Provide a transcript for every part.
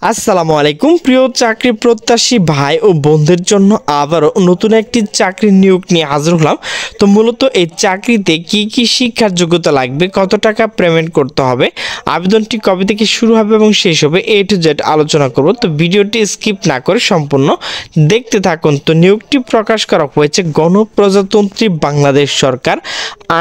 আসসালামু আলাইকুম প্রিয় চাকরি প্রত্যাশী ভাই ও বন্ধুদের জন্য আবারও নতুন একটি চাকরির নিয়োগ নিয়ে হাজির হলাম। তো মূলত এই চাকরিতে কি কি শিক্ষার যোগ্যতা লাগবে, কত টাকা পেমেন্ট করতে হবে, আবেদনটি কবে থেকে শুরু হবে এবং শেষ হবে, A to Z আলোচনা করব। তো ভিডিওটি স্কিপ না করে সম্পূর্ণ দেখতে থাকুন। তো নিয়োগটি প্রকাশ করা হয়েছে গণপ্রজাতন্ত্রী বাংলাদেশ সরকার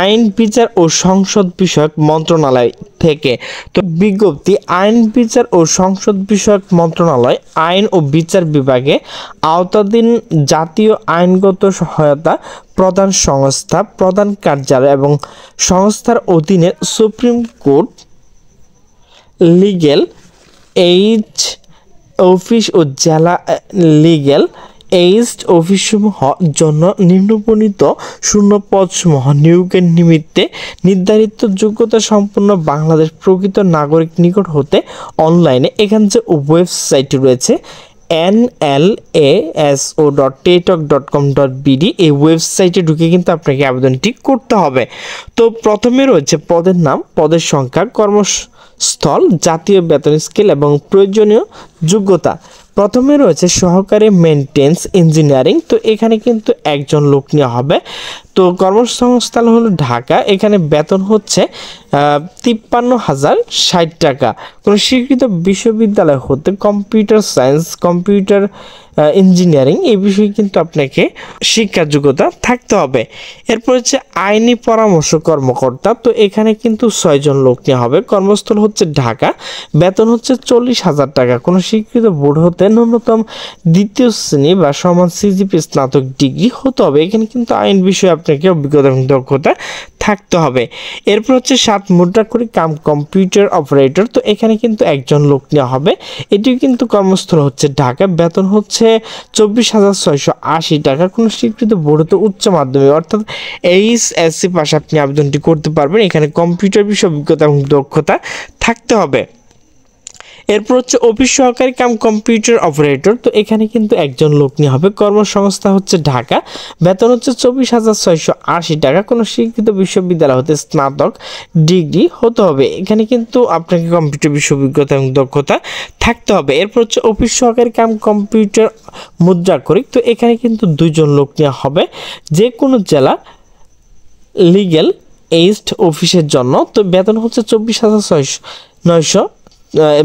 আইন বিচার ও সংসদ বিষয়ক মন্ত্রণালয় থেকে। তো বিজ্ঞপ্তি আইন বিচার ও সংসদ বিষয়ক মন্ত্রণালয় আইন ও বিচার বিভাগে আওতাধীন জাতীয় আইনগত সহায়তা প্রদান সংস্থা প্রধান কার্যালয় এবং সংস্থার অধীনে supreme court legal aid office ও জেলা লিগ্যাল এইড অফিসসমূহ জন্য নিম্নবর্ণিত শূন্য পদসমূহ নিয়োগের নিমিত্তে নির্ধারিত যোগ্যতা সম্পন্ন বাংলাদেশ প্রকৃত নাগরিক নিকট হতে অনলাইনে এখানে যে ওয়েবসাইট রয়েছে nlaso.taytalk.com.bd এই ওয়েবসাইটে ঢুকে কিন্তু আপনাকে আবেদনটি করতে হবে। তো প্রথমে রয়েছে পদের নাম, পদের সংখ্যা, কর্মস্থল, জাতীয় বেতন স্কেল এবং প্রয়োজনীয় যোগ্যতা। প্রথমে রয়েছে সহকারী মেইনটেন্স ইঞ্জিনিয়ারিং। তো এখানে কিন্তু একজন লোক নেওয়া হবে। তো কর্মসংস্থান হলো ঢাকা। এখানে বেতন হচ্ছে 53,060 টাকা। কোনো স্বীকৃত বিশ্ববিদ্যালয় হতে কম্পিউটার সায়েন্স, কম্পিউটার ইঞ্জিনিয়ারিং এই বিষয়ে কিন্তু আপনাকে শিক্ষার যোগ্যতা থাকতে হবে। এরপর হচ্ছে আইনি পরামর্শ কর্মকর্তা। তো এখানে কিন্তু 6 জন লোক নেওয়া হবে। কর্মস্থল হচ্ছে ঢাকা। বেতন হচ্ছে 40,000 টাকা। কোনো স্বীকৃত বোর্ড হতে ন্যূনতম দ্বিতীয় শ্রেণী বা সমান সিজিপি স্নাতক ডিগ্রি হতে হবে। এখানে কিন্তু আইন বিষয়ে আপনাকে অভিজ্ঞতা এবং দক্ষতা থাকতে হবে। এরপর হচ্ছে 7 মুদ্রাক্ষরী কাম কম্পিউটার অপারেটর। তো এখানে কিন্তু একজন লোক নেওয়া হবে। এটিও কিন্তু কর্মস্থল হচ্ছে ঢাকা। বেতন হচ্ছে 24,680 টাকা। কোনো স্বীকৃত বোর্ড হতে উচ্চ মাধ্যমিক অর্থাৎ এইচএসসি পাশে আপনি আবেদনটি করতে পারবেন। এখানে কম্পিউটার বিষয়ে অভিজ্ঞতা এবং দক্ষতা থাকতে হবে। এরপর হচ্ছে অফিস সহকারী কাম কম্পিউটার অপারেটর। তো এখানে কিন্তু একজন লোক নিয়ে হবে। কর্মসংস্থা হচ্ছে ঢাকা। বেতন হচ্ছে 24,680 টাকা। কোনো স্বীকৃত বিশ্ববিদ্যালয় হতে স্নাতক ডিগ্রি হতে হবে। এখানে কিন্তু আপনাকে কম্পিউটার বিষয় অভিজ্ঞতা এবং দক্ষতা থাকতে হবে। এরপর হচ্ছে অফিস সহকারী কাম কম্পিউটার মুদ্রাক্ষরিক। তো এখানে কিন্তু 2 জন লোক নেওয়া হবে যে কোনো জেলা লিগ্যাল এইড অফিসের জন্য। তো বেতন হচ্ছে 24,900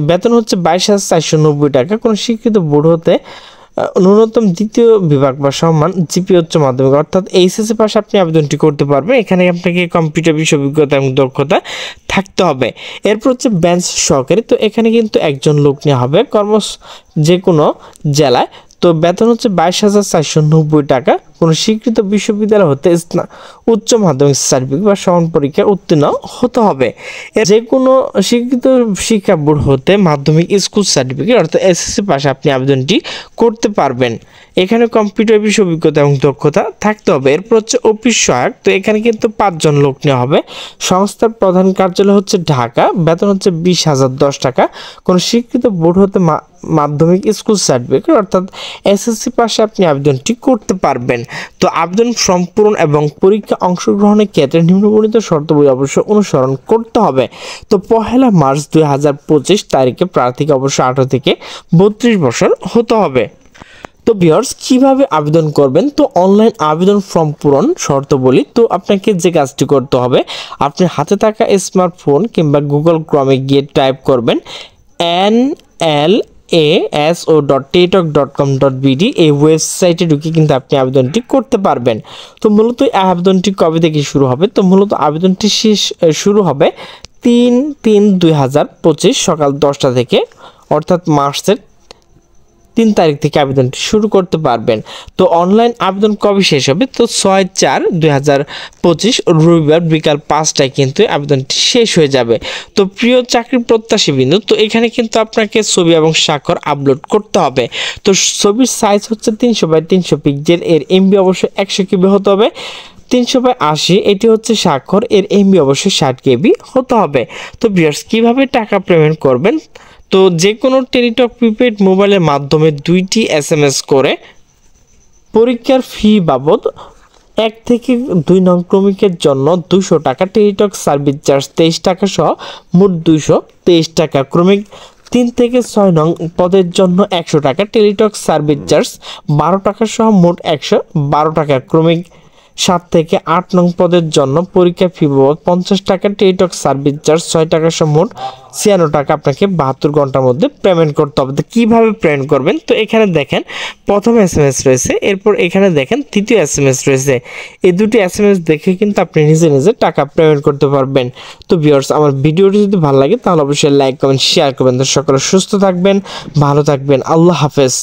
বেতন হচ্ছে 22,490 টাকা। কোনো স্বীকৃত বোর্ড হতে ন্যূনতম দ্বিতীয় বিভাগ বা সম্মান জিপি উচ্চ মাধ্যমিক অর্থাৎ এইচএসসি পাশে আপনি আবেদনটি করতে পারবেন। এখানে আপনাকে কম্পিউটার বিষয় অভিজ্ঞতা এবং দক্ষতা থাকতে হবে। এরপর হচ্ছে বেঞ্চ সহকারী। তো এখানে কিন্তু একজন লোক নেওয়া হবে যে কোনো জেলায়। তো বেতন হচ্ছে 22,490 টাকা। কোনো স্বীকৃত বিশ্ববিদ্যালয় হতে উচ্চ মাধ্যমিক সার্টিফিকেট বা সমান পরীক্ষায় উত্তীর্ণ হতে হবে। যে কোনো স্বীকৃত শিক্ষা বোর্ড হতে মাধ্যমিক স্কুল সার্টিফিকেট অর্থাৎ এসএসসি পাশে আপনি আবেদনটি করতে পারবেন। এখানে কম্পিউটার বিষয় অভিজ্ঞতা এবং দক্ষতা থাকতে হবে। এরপর হচ্ছে অফিস সহায়ক। তো এখানে কিন্তু 5 জন লোক নেওয়া হবে। সংস্থার প্রধান কার্যালয় হচ্ছে ঢাকা। বেতন হচ্ছে 20,010 টাকা। কোনো স্বীকৃত বোর্ড হতে মাধ্যমিক স্কুল সার্টিফিকেট অর্থাৎ এসএসসি পাশে আপনি আবেদনটি করতে পারবেন। তো আবেদন ফর্ম পূরণ এবং পরীক্ষা অংশগ্রহণের ক্ষেত্রে নিম্নবর্ণিত শর্তাবলী অবশ্যই অনুসরণ করতে হবে। তো 1 মার্চ 2025 তারিখে প্রার্থীকে অবশ্যই 18 থেকে 32 বছর হতে হবে। তো ভিউয়ার্স কিভাবে আবেদন করবেন? তো অনলাইন আবেদন ফর্ম পূরণ শর্তাবলী। তো আপনাকে যে কাজটি করতে হবে, আপনি হাতে থাকা স্মার্টফোন কিংবা গুগল ক্রমে গিয়ে টাইপ করবেন nlaso.taytalk.com.bd এই ওয়েবসাইটে ঢুকে কিন্তু আপনি আবেদনটি করতে পারবেন। তো মূলত এই আবেদনটি কবে থেকে শুরু হবে? তো মূলত আবেদনটি শুরু হবে 3/3/2025 সকাল 10টা থেকে অর্থাৎ মার্চের 3 তারিখ থেকে আবেদনটি শুরু করতে পারবেন। তো অনলাইন আবেদন কবে শেষ হবে? তো 6/4/2025 রবিবার বিকাল 5টায় কিন্তু আবেদনটি শেষ হয়ে যাবে। তো প্রিয় চাকরি প্রত্যাশী বিন্দু, তো এখানে কিন্তু আপনাকে ছবি এবং স্বাক্ষর আপলোড করতে হবে। তো ছবির সাইজ হচ্ছে 300x300 পিক্সেল। এর এমবি অবশ্যই 100 কেবি হতে হবে। 300/80 এটি হচ্ছে স্বাক্ষর। এর এমবি অবশ্যই 60 কেবি হতে হবে। তো ভিউয়ার্স কিভাবে টাকা পেমেন্ট করবেন? তো যে কোনো টেলিটক প্রিপেড মোবাইলের মাধ্যমে 2টি SMS করে পরীক্ষার ফি বাবদ 1 থেকে 2 নং ক্রমিকের জন্য 200 টাকা, টেলিটক সার্ভিস চার্জ 23 টাকা সহ মোট 223 টাকা, ক্রমিক 3 থেকে 6 নং পদের জন্য 100 টাকা, টেলিটক সার্ভিস চার্জ 12 টাকা সহ মোট 112 টাকা। ক্রমিক 7 থেকে 8 নং পদের জন্য পরীক্ষা ফি বাবদ 50 টাকা, টেলিটক সার্ভিস চার্জ 6 টাকা সহ মোট 96 টাকা আপনাকে 72 ঘন্টার মধ্যে পেমেন্ট করতে হবে। তো কীভাবে পেমেন্ট করবেন, তো এখানে দেখেন প্রথম SMS রয়েছে, এরপর এখানে দেখেন তৃতীয় SMS রয়েছে। এই দুটি SMS দেখে কিন্তু আপনি নিজে নিজে টাকা পেমেন্ট করতে পারবেন। তো ভিউয়ার্স, আমার ভিডিওটি যদি ভালো লাগে তাহলে অবশ্যই লাইক কমেন্ট শেয়ার করবেন। তো সকলে সুস্থ থাকবেন, ভালো থাকবেন, আল্লাহ হাফেজ।